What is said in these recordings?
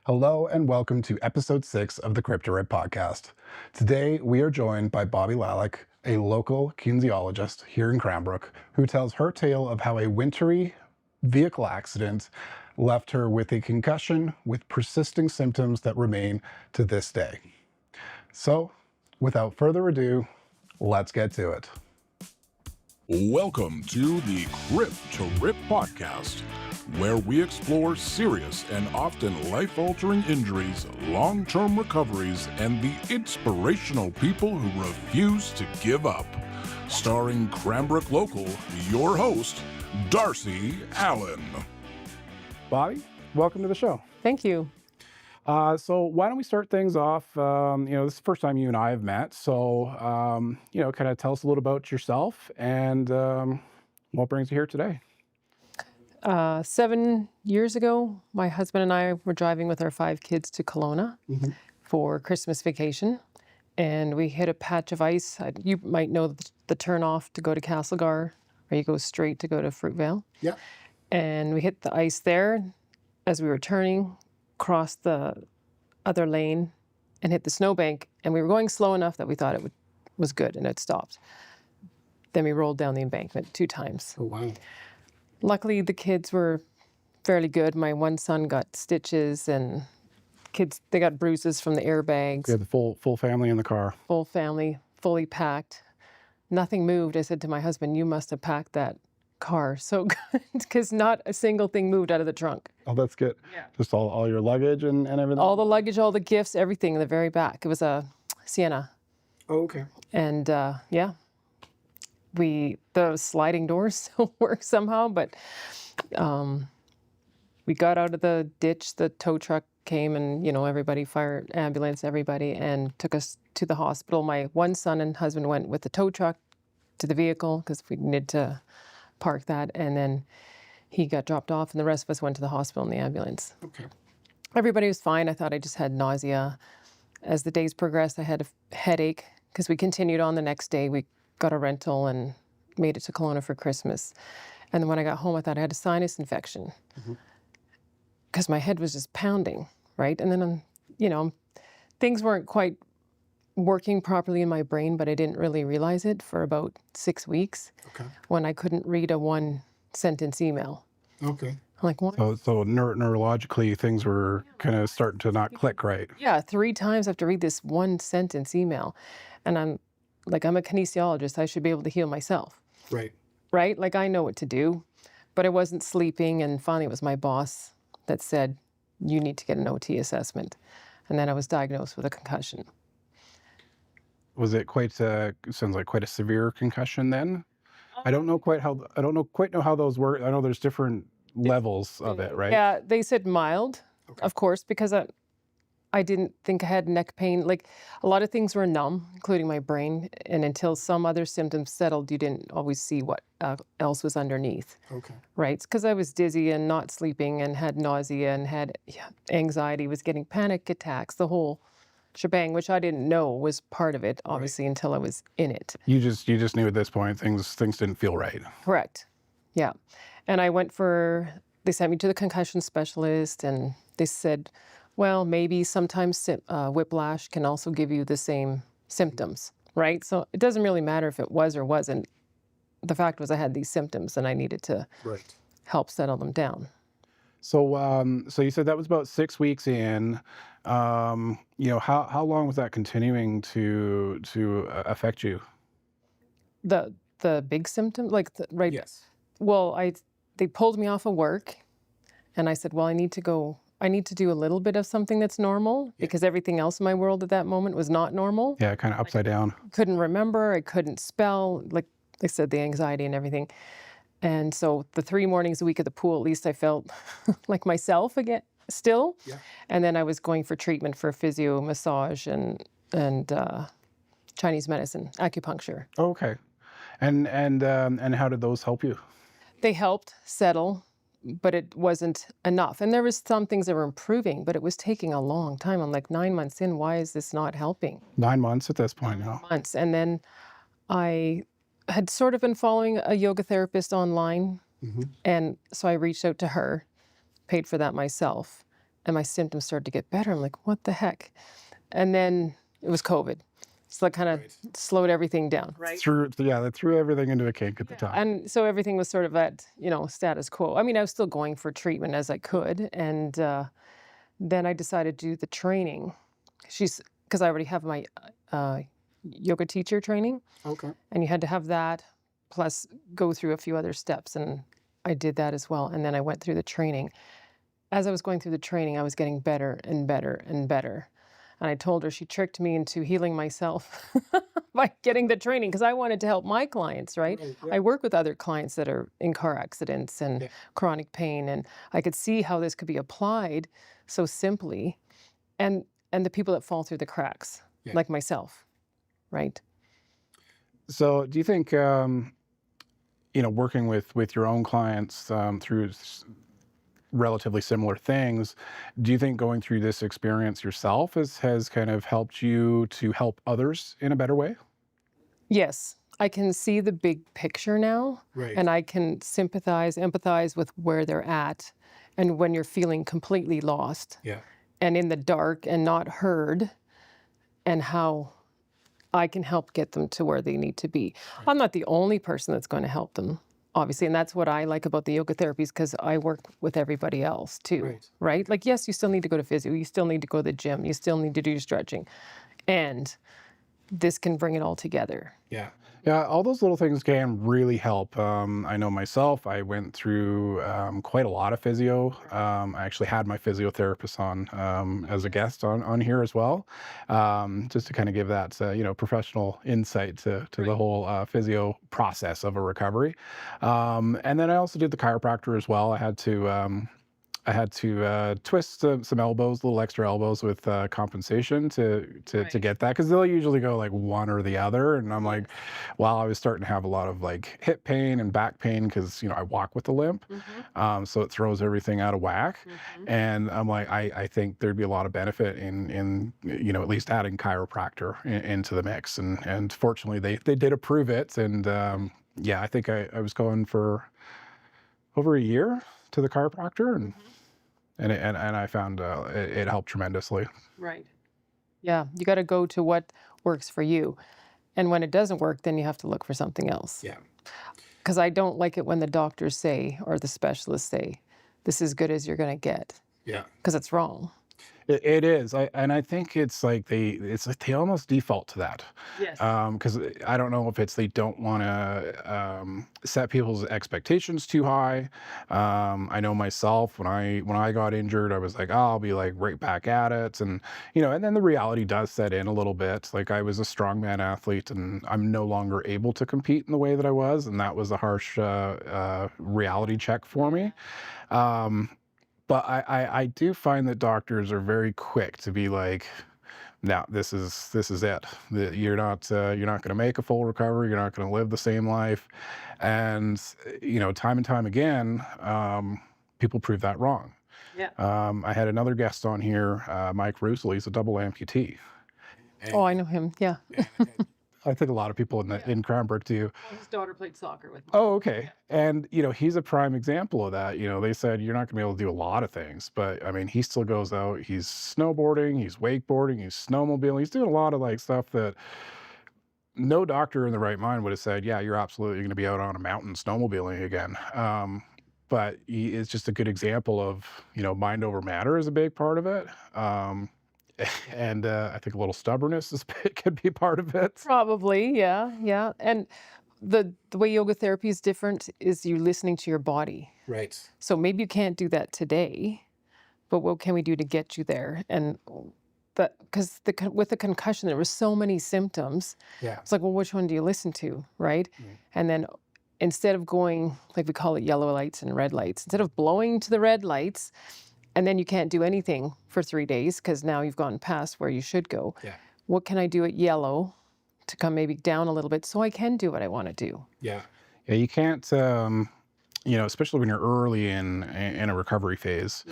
Hello and welcome to episode 6 of the Cripped Podcast. Today we are joined by Bobbi Lalach, a local kinesiologist here in Cranbrook, who tells her tale of how a wintry vehicle accident left her with a concussion with persisting symptoms that remain to this day. So, without further ado, let's get to it. Welcome to the Cripped Podcast, where we explore serious and often life-altering injuries, long-term recoveries, and the inspirational people who refuse to give up. Starring Cranbrook local, your host, Darcy Allen. Bobbi, welcome to the show. Thank you. So why don't we start things off, this is the first time you and I have met, so, kind of tell us a little about yourself and what brings you here today. 7 years ago, my husband and I were driving with our 5 kids to Kelowna for Christmas vacation, and we hit a patch of ice. You might know the turnoff to go to Castlegar, or you go straight to go to Fruitvale. Yeah. And we hit the ice there as we were turning, crossed the other lane, and hit the snowbank. And we were going slow enough that we thought it was good, and it stopped. Then we rolled down the embankment 2 times. Oh, wow. Luckily, the kids were fairly good. My one son got stitches, and they got bruises from the airbags. You had the full family in the car. Full family, fully packed. Nothing moved. I said to my husband, "You must have packed that car so good," because not a single thing moved out of the trunk. Oh, that's good. Yeah. Just all your luggage and everything? All the luggage, all the gifts, everything in the very back. It was a Sienna. Oh, okay. And the sliding doors still work somehow, but we got out of the ditch. The tow truck came and, everybody, fire, ambulance, everybody, and took us to the hospital. My one son and husband went with the tow truck to the vehicle because we needed to park that, and then he got dropped off, and the rest of us went to the hospital in the ambulance. Okay. Everybody was fine. I thought I just had nausea. As the days progressed, I had a headache because we continued on the next day. We got a rental and made it to Kelowna for Christmas. And then when I got home, I thought I had a sinus infection because my head was just pounding, right? And then, things weren't quite working properly in my brain, but I didn't really realize it for about 6 weeks when I couldn't read a 1-sentence email. Okay. I'm like, what? So neurologically, things were kind of starting to not click right. Yeah, 3 times I have to read this 1-sentence email. And I'm a kinesiologist. I should be able to heal myself. Right. Right? Like, I know what to do, but I wasn't sleeping. And finally, it was my boss that said, "You need to get an OT assessment." And then I was diagnosed with a concussion. Was it sounds like quite a severe concussion then? I don't quite know how those work. I know there's different levels of it, right? Yeah, they said mild, of course, because I didn't think I had neck pain. Like, a lot of things were numb, including my brain. And until some other symptoms settled, you didn't always see what else was underneath. Okay. Right? Because I was dizzy and not sleeping and had nausea and had anxiety, was getting panic attacks, the whole shebang, which I didn't know was part of it, obviously, until I was in it. You just knew at this point things didn't feel right. Correct. Yeah. And they sent me to the concussion specialist, and they said, well, maybe sometimes whiplash can also give you the same symptoms, right? So it doesn't really matter if it was or wasn't. The fact was I had these symptoms, and I needed to help settle them down. So, so you said that was about 6 weeks in. How long was that continuing to affect you? The big symptom, right? Yes. Well, they pulled me off of work, and I said, well, I need to do a little bit of something that's normal because everything else in my world at that moment was not normal. Yeah, kind of upside down. Couldn't remember. I couldn't spell. Like I said, the anxiety and everything. And so the 3 mornings a week at the pool, at least I felt like myself again still. Yeah. And then I was going for treatment for physio, massage, and Chinese medicine, acupuncture. Oh, okay. And how did those help you? They helped settle, but it wasn't enough. And there was some things that were improving, but it was taking a long time. I'm like, 9 months in, why is this not helping? 9 months at this point now. 9 months. And then I had sort of been following a yoga therapist online. And so I reached out to her, paid for that myself, and my symptoms started to get better. I'm like, what the heck? And then it was COVID. So that kind of slowed everything down, right? That threw everything into a kink at the time. And so everything was sort of at, status quo. I mean, I was still going for treatment as I could. And then I decided to do the training. Because I already have my yoga teacher training. Okay. And you had to have that, plus go through a few other steps. And I did that as well. And then I went through the training. As I was going through the training, I was getting better and better and better. And I told her she tricked me into healing myself by getting the training because I wanted to help my clients, right? I work with other clients that are in car accidents and chronic pain, and I could see how this could be applied so simply, and the people that fall through the cracks, like myself, right? So do you think, working with your own clients through relatively similar things, do you think going through this experience yourself has kind of helped you to help others in a better way? Yes, I can see the big picture now, and I can sympathize, empathize with where they're at, and when you're feeling completely lost and in the dark and not heard, and how I can help get them to where they need to be. I'm not the only person that's going to help them, obviously, and that's what I like about the yoga therapies, because I work with everybody else too, right? Like, yes, you still need to go to physio, you still need to go to the gym, you still need to do stretching, and this can bring it all together. Yeah, all those little things can really help. I know myself, I went through quite a lot of physio. I actually had my physiotherapist on as a guest on here as well, just to kind of give that professional insight to the whole physio process of a recovery. And then I also did the chiropractor as well. I had to twist some elbows, little extra elbows with compensation to get that, because they'll usually go like one or the other. And I'm like, well, I was starting to have a lot of like hip pain and back pain because I walk with a limp, so it throws everything out of whack. And I'm like, I think there'd be a lot of benefit in at least adding chiropractor into the mix. And fortunately, they did approve it. And I think I was going for over a year to the chiropractor, and I found it helped tremendously. Right. Yeah, you got to go to what works for you, and when it doesn't work, then you have to look for something else. Yeah. Because I don't like it when the doctors say, or the specialists say, "This is good as you're going to get." Yeah. Because it's wrong. It is, I think it's like they almost default to that. Yes. Because I don't know if it's they don't want to set people's expectations too high. I know myself, when I got injured, I was like, oh, I'll be like right back at it, and and then the reality does set in a little bit. Like, I was a strongman athlete, and I'm no longer able to compete in the way that I was, and that was a harsh reality check for me. But I do find that doctors are very quick to be like, no, this is it. You're not going to make a full recovery. You're not going to live the same life. And time and time again, people prove that wrong. Yeah. I had another guest on here, Mike Russell. He's a double amputee. Oh, I know him. Yeah. I think a lot of people in Cranbrook do. Well, his daughter played soccer with me. Oh, okay. And, he's a prime example of that. They said you're not going to be able to do a lot of things, but I mean, he still goes out, he's snowboarding, he's wakeboarding, he's snowmobiling, he's doing a lot of like stuff that no doctor in the right mind would have said, yeah, you're absolutely going to be out on a mountain snowmobiling again. But he is just a good example of, mind over matter is a big part of it. And I think a little stubbornness could be part of it. Probably, yeah. And the way yoga therapy is different is you listening to your body. Right. So maybe you can't do that today, but what can we do to get you there? And because with the concussion, there were so many symptoms. Yeah. It's like, well, which one do you listen to, right? And then instead of going, like we call it yellow lights and red lights, instead of blowing to the red lights, and then you can't do anything for 3 days because now you've gone past where you should go. Yeah. What can I do at yellow to come maybe down a little bit so I can do what I want to do? Yeah. Yeah, you can't, especially when you're early in a recovery phase,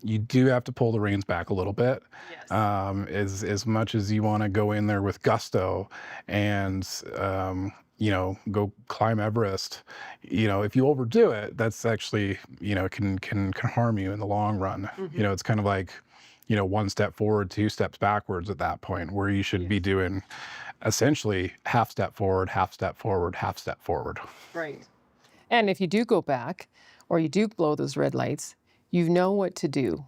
you do have to pull the reins back a little bit. Yes. As much as you want to go in there with gusto and, go climb Everest, if you overdo it, that's actually, can harm you in the long run. It's kind of like, one step forward, two steps backwards at that point, where you should be doing essentially half step forward, half step forward, half step forward. Right. And if you do go back or you do blow those red lights, you know what to do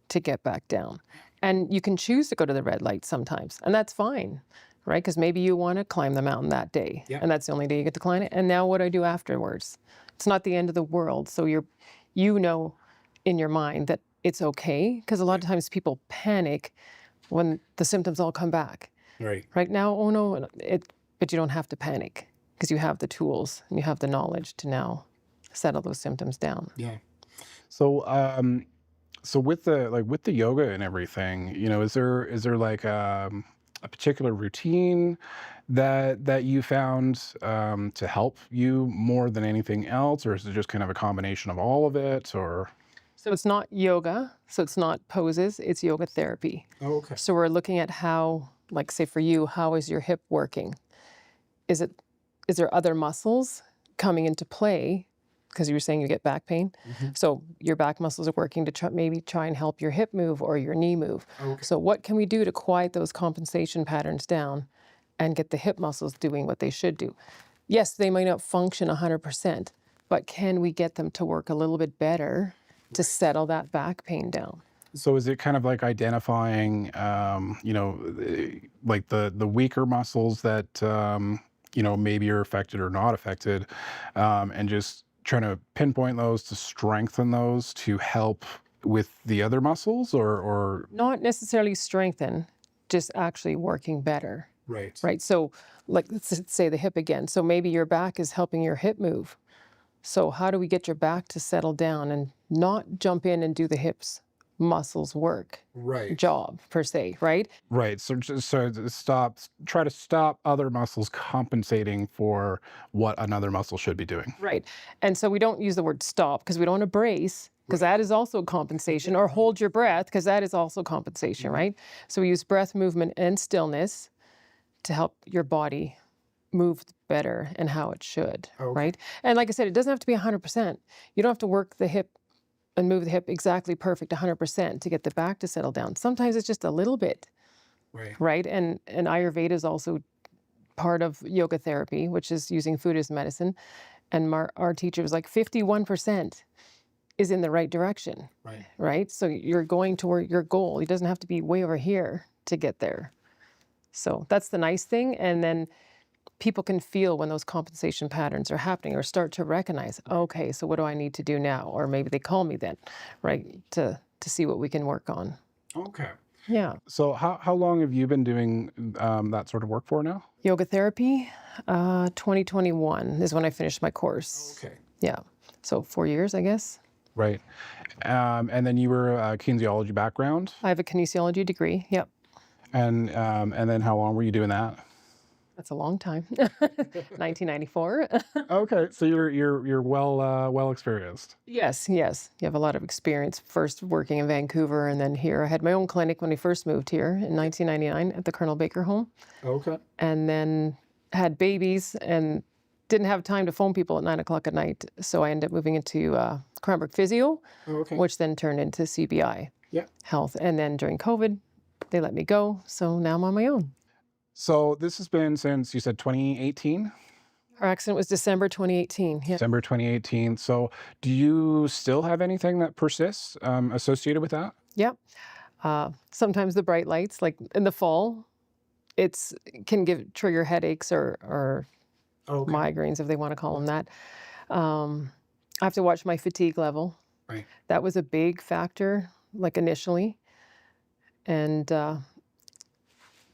to get back down. And you can choose to go to the red light sometimes, and that's fine, right? Because maybe you want to climb the mountain that day, and that's the only day you get to climb it. And now what do I do afterwards? It's not the end of the world. So you know in your mind that it's okay, because a lot of times people panic when the symptoms all come back. Right now, oh no, but you don't have to panic because you have the tools and you have the knowledge to now settle those symptoms down. So, so with the yoga and everything, is there like a particular routine that you found to help you more than anything else, or is it just kind of a combination of all of it, or? So it's not yoga, so it's not poses, it's yoga therapy. Oh, okay. So we're looking at how, like say for you, how is your hip working? Is there other muscles coming into play? Because you were saying you get back pain. So your back muscles are working to maybe try and help your hip move or your knee move. Okay. So what can we do to quiet those compensation patterns down and get the hip muscles doing what they should do? Yes, they might not function 100%, but can we get them to work a little bit better to settle that back pain down? So is it kind of like identifying, like the weaker muscles that, maybe are affected or not affected, and just trying to pinpoint those to strengthen those to help with the other muscles, or? Not necessarily strengthen, just actually working better. Right. So like, let's say the hip again. So maybe your back is helping your hip move. So how do we get your back to settle down and not jump in and do the hips muscles work job per se, right? Right. So try to stop other muscles compensating for what another muscle should be doing. Right. And so we don't use the word stop because we don't want to brace, because that is also compensation, or hold your breath because that is also compensation, right? So we use breath, movement, and stillness to help your body move better and how it should, right? And like I said, it doesn't have to be 100%. You don't have to work the hip and move the hip exactly perfect 100% to get the back to settle down. Sometimes it's just a little bit, right? And Ayurveda is also part of yoga therapy, which is using food as medicine. And our teacher was like 51% is in the right direction, right? So you're going toward your goal. It doesn't have to be way over here to get there. So that's the nice thing. And then people can feel when those compensation patterns are happening, or start to recognize, okay, so what do I need to do now? Or maybe they call me then, right, to see what we can work on. Okay. Yeah. So how long have you been doing that sort of work for now? Yoga therapy, 2021 is when I finished my course. Okay. Yeah. So 4 years, I guess. Right. And then you were a kinesiology background? I have a kinesiology degree, yep. And then how long were you doing that? That's a long time. 1994. Okay, so you're well experienced. Yes. You have a lot of experience. First working in Vancouver, and then here. I had my own clinic when I first moved here in 1999 at the Colonel Baker home. Okay. And then had babies and didn't have time to phone people at 9 o'clock at night. So I ended up moving into Cranbrook Physio, which then turned into CBI Health. And then during COVID, they let me go. So now I'm on my own. So this has been since, you said, 2018? Our accident was December 2018. Yeah. December 2018. So do you still have anything that persists associated with that? Yeah. Sometimes the bright lights, like in the fall, can trigger headaches or migraines, if they want to call them that. I have to watch my fatigue level. Right. That was a big factor, like initially. And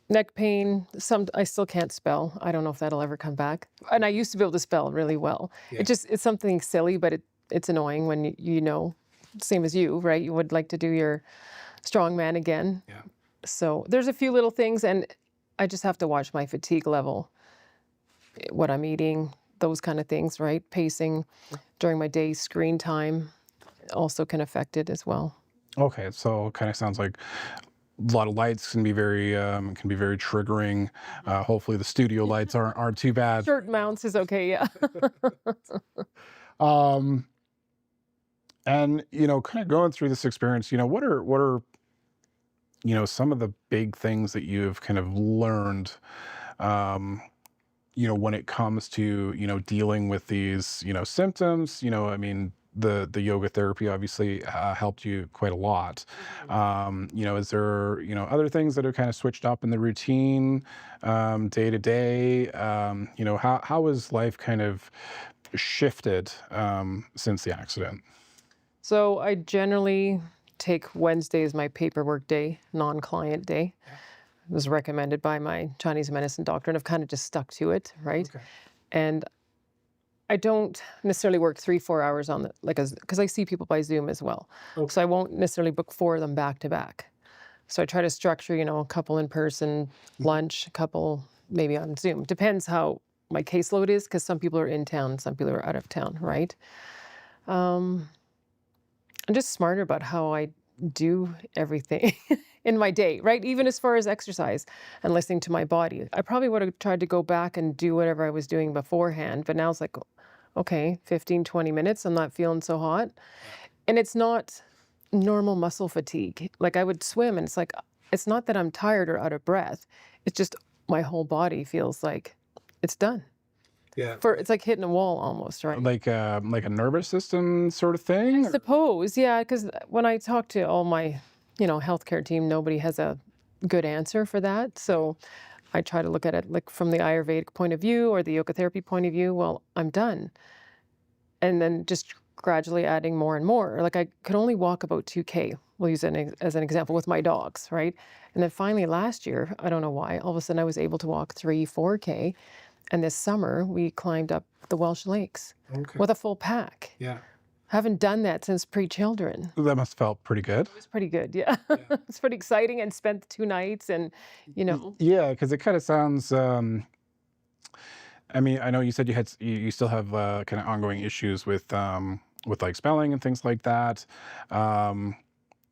neck pain, I still can't spell. I don't know if that'll ever come back. And I used to be able to spell really well. Yeah. It's something silly, but it's annoying when you know, same as you, right? You would like to do your strongman again. Yeah. So there's a few little things, and I just have to watch my fatigue level, what I'm eating, those kind of things, right? Pacing during my day, screen time also can affect it as well. Okay, so it kind of sounds like lot of lights can be very triggering. Hopefully the studio lights aren't too bad. Shirt mounts is okay, yeah. Um, and kind of going through this experience, what are some of the big things that you've kind of learned, when it comes to, dealing with these, symptoms. I mean, the yoga therapy obviously helped you quite a lot. Is there, other things that have kind of switched up in the routine, day to day? How has life kind of shifted since the accident? So I generally take Wednesday as my paperwork day, non-client day. It was recommended by my Chinese medicine doctor, and I've kind of just stuck to it, right? Okay. And I don't necessarily work 3-4 hours on the, because I see people by Zoom as well. Okay. So I won't necessarily book 4 of them back to back. So I try to structure, a couple in person, lunch, a couple maybe on Zoom. Depends how my caseload is, because some people are in town, some people are out of town, right? I'm just smarter about how I do everything in my day, right? Even as far as exercise and listening to my body. I probably would have tried to go back and do whatever I was doing beforehand, but now it's like, okay, 15, 20 minutes, I'm not feeling so hot. And it's not normal muscle fatigue. Like I would swim and it's like, it's not that I'm tired or out of breath. It's just my whole body feels like it's done. Yeah. It's like hitting a wall almost, right? Like a nervous system sort of thing? I suppose, yeah, because when I talk to all my, healthcare team, nobody has a good answer for that. So I try to look at it like from the Ayurvedic point of view or the yoga therapy point of view. Well, I'm done. And then just gradually adding more and more. Like I could only walk about 2K. We'll use it as an example with my dogs, right? And then finally last year, I don't know why, all of a sudden I was able to walk 3-4K. And this summer, we climbed up the Welsh Lakes with a full pack. Yeah. Haven't done that since pre-children. That must have felt pretty good. It was pretty good, yeah. It's pretty exciting, and spent 2 nights and, Yeah, because it kind of sounds, I mean, I know you said you still have kind of ongoing issues with like spelling and things like that. I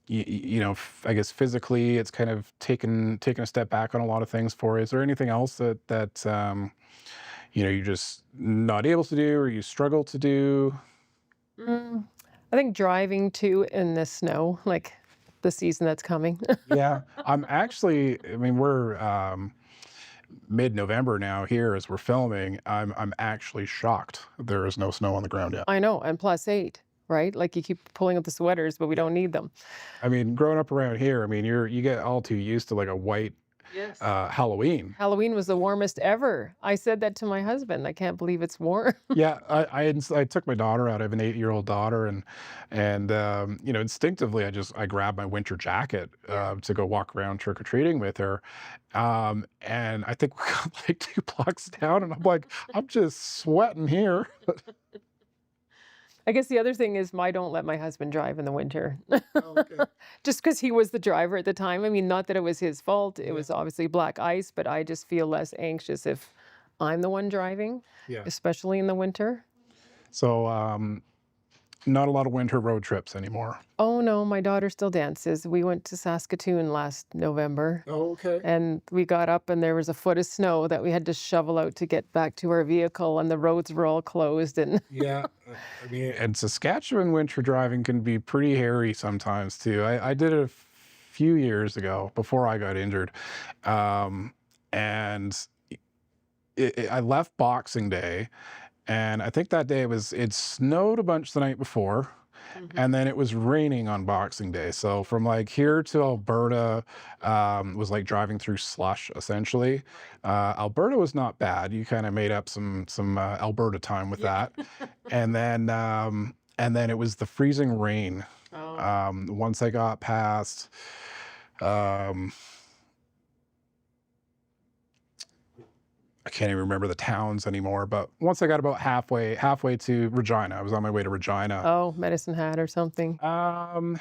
guess physically it's kind of taken a step back on a lot of things for you. Is there anything else that you're just not able to do or you struggle to do? I think driving too in the snow, like the season that's coming. Yeah, I mean, we're mid-November now here as we're filming. I'm actually shocked there is no snow on the ground yet. I know, and +8, right? Like you keep pulling up the sweaters, but we don't need them. I mean, growing up around here, I mean, you get all too used to like a white Halloween. Halloween was the warmest ever. I said that to my husband. I can't believe it's warm. Yeah, I took my daughter out. I have an 8-year-old daughter, and instinctively I grabbed my winter jacket to go walk around trick or treating with her, and I think we got like 2 blocks down, and I'm like, I'm just sweating here. I guess the other thing is I don't let my husband drive in the winter. Oh, okay. Just because he was the driver at the time. I mean, not that it was his fault. It was obviously black ice, but I just feel less anxious if I'm the one driving, especially in the winter. So, not a lot of winter road trips anymore. Oh no, my daughter still dances. We went to Saskatoon last November. Oh, okay. And we got up and there was a foot of snow that we had to shovel out to get back to our vehicle, and the roads were all closed. And Yeah, I mean, and Saskatchewan winter driving can be pretty hairy sometimes too. I did it a few years ago before I got injured, and I left Boxing Day, and I think that day it snowed a bunch the night before. And then it was raining on Boxing Day. So from like here to Alberta was like driving through slush essentially. Alberta was not bad. You kind of made up some Alberta time with that. And then it was the freezing rain. Once I got past I can't even remember the towns anymore, but once I got about halfway to Regina, I was on my way to Regina. Oh, Medicine Hat or something.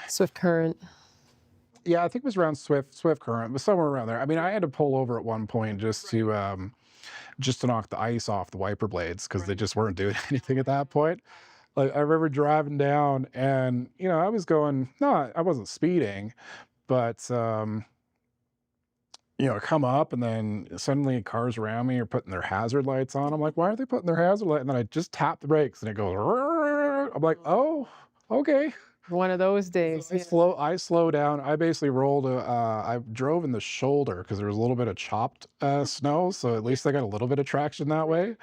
Swift Current. Yeah, I think it was around Swift Current, but somewhere around there. I mean, I had to pull over at one point just to knock the ice off the wiper blades because they just weren't doing anything at that point. Like I remember driving down, and I was going, no, I wasn't speeding, but come up, and then suddenly cars around me are putting their hazard lights on. I'm like, why are they putting their hazard light? And then I just tap the brakes and it goes, "Rrrr." I'm like, oh, okay. One of those So days. I slow down. I basically rolled I drove in the shoulder because there was a little bit of chopped snow. So at least I got a little bit of traction that way.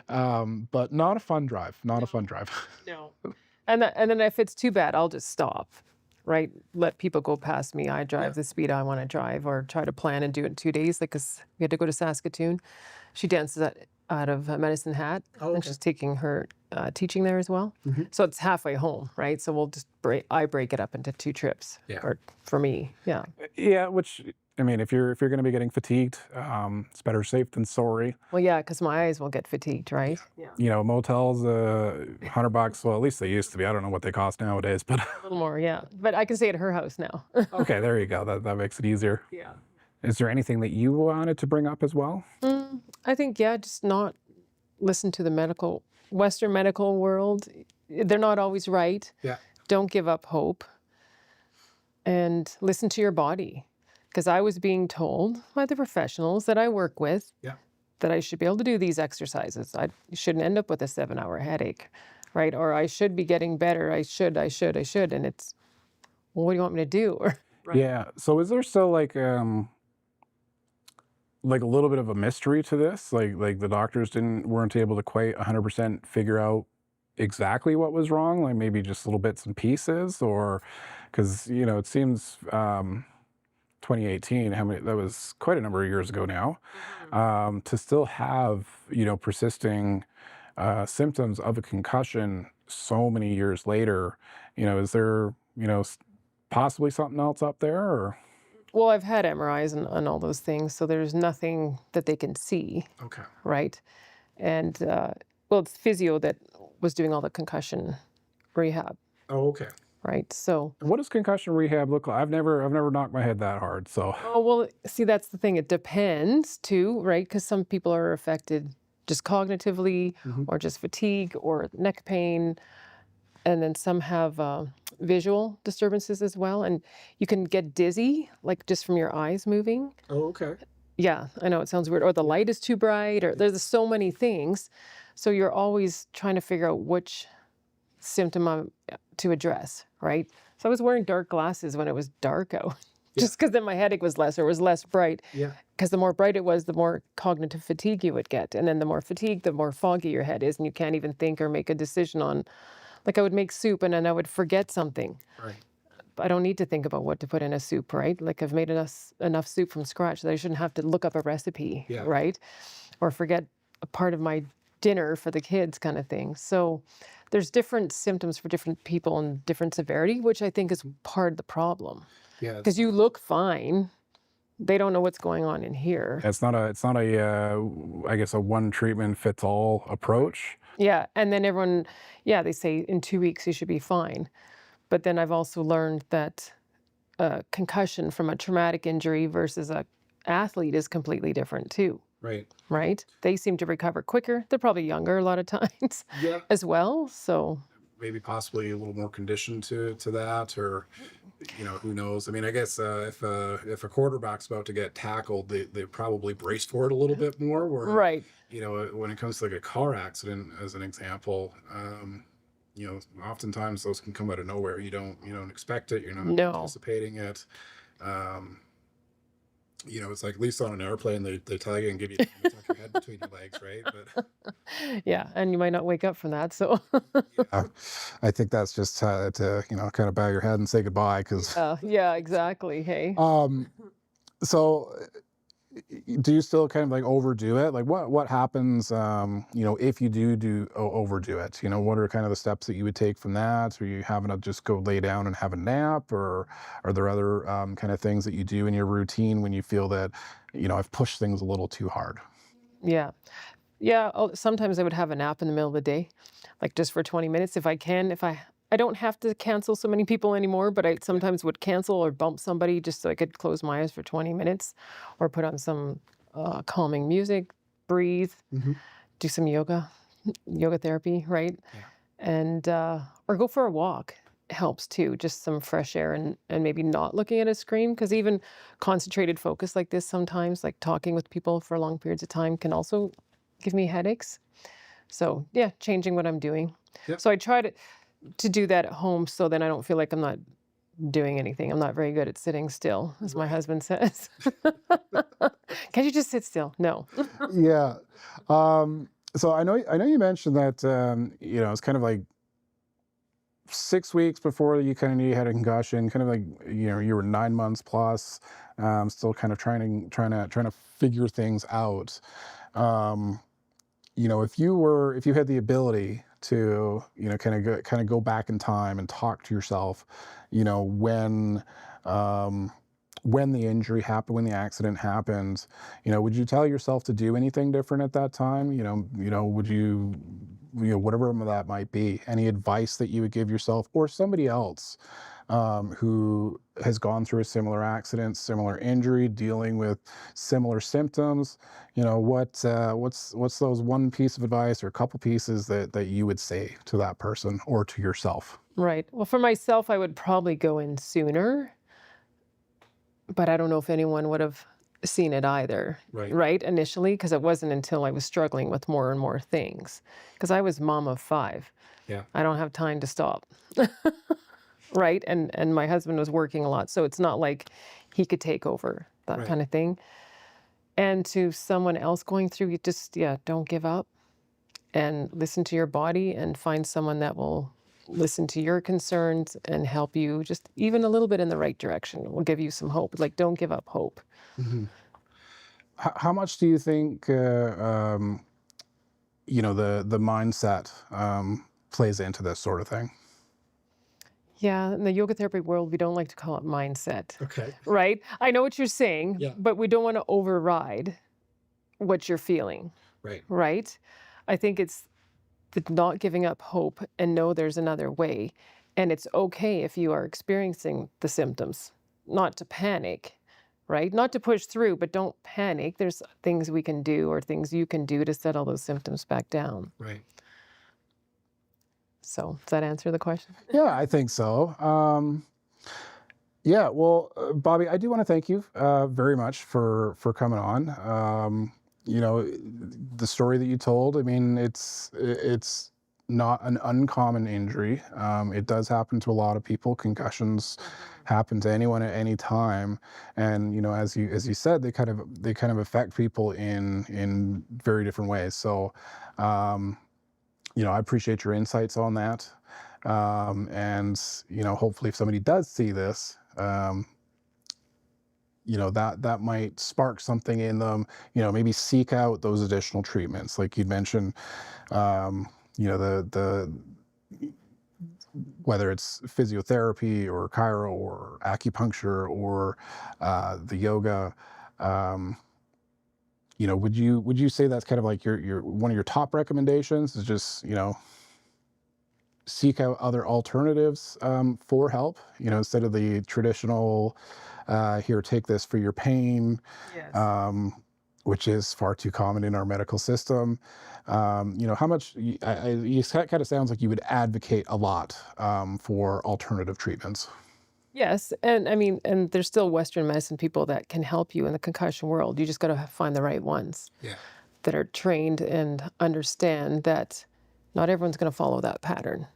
But not a fun drive, not a fun drive. No. And then if it's too bad, I'll just stop, right? Let people go past me. I drive the speed I want to drive, or try to plan and do it in 2 days. Like, 'cause we had to go to Saskatoon. She dances out of Medicine Hat, and she's taking her teaching there as well. So it's halfway home, right? So we'll just I break it up into 2 trips. Yeah. Or for me, yeah. Yeah, which I mean, if you're going to be getting fatigued, it's better safe than sorry. Well, yeah, because my eyes will get fatigued, right? Yeah. Motels, $100. Well, at least they used to be. I don't know what they cost nowadays, but A little more, yeah. But I can stay at her house now. okay, there you go. That makes it easier. Yeah. Is there anything that you wanted to bring up as well? I think, yeah, just not listen to the Western medical world. They're not always right. Yeah. Don't give up hope. And listen to your body. Because I was being told by the professionals that I work with that I should be able to do these exercises. I shouldn't end up with a 7-hour headache, right? Or I should be getting better. I should. And it's, well, what do you want me to do? Right. Yeah. So is there still like a little bit of a mystery to this? Like the doctors weren't able to quite 100% figure out exactly what was wrong, like maybe just little bits and pieces, or because it seems 2018, that was quite a number of years ago now, to still have persisting symptoms of a concussion so many years later. Is there possibly something else up there, or? Well, I've had MRIs and all those things, so there's nothing that they can see. Okay. Right? And, well, it's physio that was doing all the concussion rehab, Oh, okay. right? So, What does concussion rehab look like? I've never knocked my head that hard, so. oh, well, see, that's the thing. It depends too, right? Because some people are affected just cognitively, or just fatigue or neck pain. And then some have visual disturbances as well. And you can get dizzy, like just from your eyes moving. Oh, okay. Yeah, I know it sounds weird. Or the light is too bright, or there's so many things. So you're always trying to figure out which symptom to address, right? So I was wearing dark glasses when it was dark out, just because then my headache was less, or was less bright. Yeah. Because the more bright it was, the more cognitive fatigue you would get. And then the more fatigue, the more foggy your head is, and you can't even think or make a decision on, like I would make soup and then I would forget something. Right. I don't need to think about what to put in a soup, right? Like I've made enough soup from scratch that I shouldn't have to look up a recipe, right? Or forget a part of my dinner for the kids kind of thing. So there's different symptoms for different people and different severity, which I think is part of the problem. Yeah. Because you look fine. They don't know what's going on in here. It's not a I guess a one treatment fits all approach. Yeah. And then everyone, they say in 2 weeks you should be fine. But then I've also learned that concussion from a traumatic injury versus a athlete is completely different too. Right. Right? They seem to recover quicker. They're probably younger a lot of times as well. So maybe possibly a little more conditioned to that, or who knows. I mean, I guess if a quarterback's about to get tackled, they probably brace for it a little bit more, where right. When it comes to like a car accident as an example, oftentimes those can come out of nowhere. You don't expect it, you're not anticipating it. It's like, at least on an airplane, they tell you and give you time to tuck your head between your legs, right? But yeah, and you might not wake up from that. So I think that's just to kind of bow your head and say goodbye, because yeah, exactly. Hey. So do you still kind of like overdo it? Like what happens if you do overdo it? What are kind of the steps that you would take from that? Are you having to just go lay down and have a nap, or are there other kind of things that you do in your routine when you feel that I've pushed things a little too hard? Yeah. Sometimes I would have a nap in the middle of the day, like just for 20 minutes if I can. If I don't have to cancel so many people anymore, but I sometimes would cancel or bump somebody just so I could close my eyes for 20 minutes, or put on some calming music, breathe, do some yoga therapy, right? Yeah. And or go for a walk. helps too. Just some fresh air and maybe not looking at a screen, because even concentrated focus like this sometimes, like talking with people for long periods of time, can also give me headaches. So yeah, changing what I'm doing. Yep. So I try to do that at home, so then I don't feel like I'm not doing anything. I'm not very good at sitting still, as my husband says. Can't you just sit still? No. Yeah. So I know you mentioned that it's kind of like 6 weeks before you kind of knew you had a concussion, kind of like you were 9 months plus, still kind of trying to figure things out. If you had the ability to kind of go back in time and talk to yourself, when the injury happened, when the accident happened, would you tell yourself to do anything different at that time? Would you, whatever that might be, any advice that you would give yourself or somebody else who has gone through a similar accident, similar injury, dealing with similar symptoms? What's those one piece of advice or a couple pieces that you would say to that person or to yourself? Right. Well, for myself, I would probably go in sooner, but I don't know if anyone would have seen it either, right, initially, because it wasn't until I was struggling with more and more things, because I was mom of 5. Yeah. I don't have time to stop. Right. And my husband was working a lot, so it's not like he could take over that kind of thing. And to someone else going through, you just, don't give up and listen to your body and find someone that will listen to your concerns and help you just even a little bit in the right direction. Will give you some hope. Like, don't give up hope. Mm-hmm. How much do you think, the mindset plays into this sort of thing? Yeah, in the yoga therapy world, we don't like to call it mindset. Okay. Right? I know what you're saying, Yeah. but we don't want to override what you're feeling. Right. Right? I think it's the not giving up hope and know there's another way. And it's okay if you are experiencing the symptoms, not to panic, right? Not to push through, but don't panic. There's things we can do or things you can do to settle those symptoms back down. Right. So does that answer the question? Yeah, I think so. Yeah, well, Bobbi, I do want to thank you very much for coming on. The story that you told, I mean, it's not an uncommon injury. It does happen to a lot of people. Concussions happen to anyone at any time, and as you said, they kind of affect people in very different ways. So, I appreciate your insights on that, and hopefully, if somebody does see this, that might spark something in them. Maybe seek out those additional treatments, like you'd mentioned. The whether it's physiotherapy or chiro or acupuncture or the yoga. Would you say that's kind of like your one of your top recommendations is just seek out other alternatives for help, instead of the traditional here, take this for your pain, Yes. which is far too common in our medical system. How much you kind of sounds like you would advocate a lot for alternative treatments. Yes, and I mean, and there's still Western medicine people that can help you in the concussion world. You just got to find the right ones that are trained and understand that not everyone's going to follow that pattern,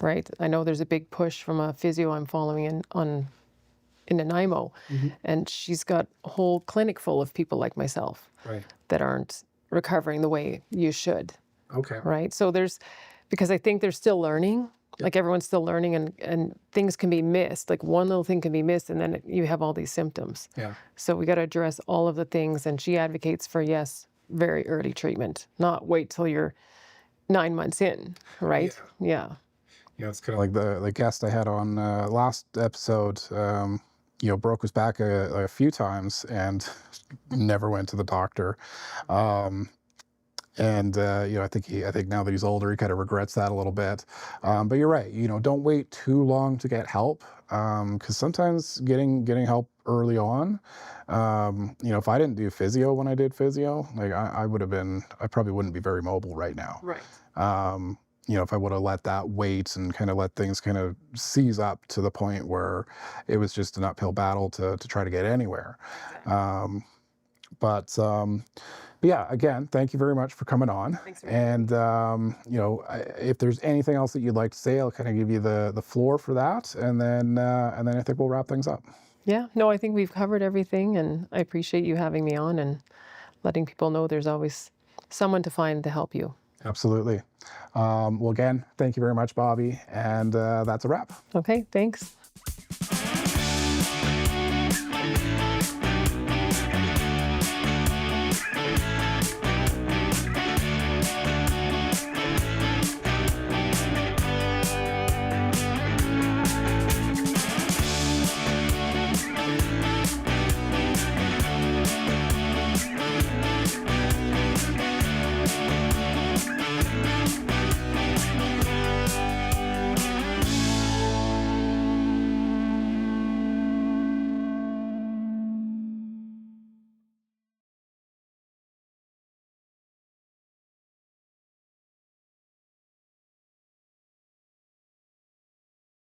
right? I know there's a big push from a physio I'm following in Nanaimo, and she's got a whole clinic full of people like myself that aren't recovering the way you should. Okay. Right? So because I think they're still learning. Like everyone's still learning, and things can be missed. Like one little thing can be missed, and then you have all these symptoms. Yeah. So we got to address all of the things. And she advocates for, very early treatment, not wait till you're 9 months in, right? Yeah. Yeah, it's kind of like the guest I had on last episode. Broke his back a few times and never went to the doctor. I think now that he's older, he kind of regrets that a little bit. But you're right. Don't wait too long to get help, because sometimes getting help early on. If I didn't do physio when I did physio, like I probably wouldn't be very mobile right now. Right. if I would have let that wait and kind of let things kind of seize up to the point where it was just an uphill battle to try to get anywhere. But yeah, again, thank you very much for coming on. Thanks for And if there's anything else that you'd like to say, I'll kind of give you the floor for that, and then I think we'll wrap things up. Yeah, no, I think we've covered everything, and I appreciate you having me on and letting people know there's always someone to find to help you. Absolutely. Well, again, thank you very much, Bobbi, and that's a wrap. Okay, thanks.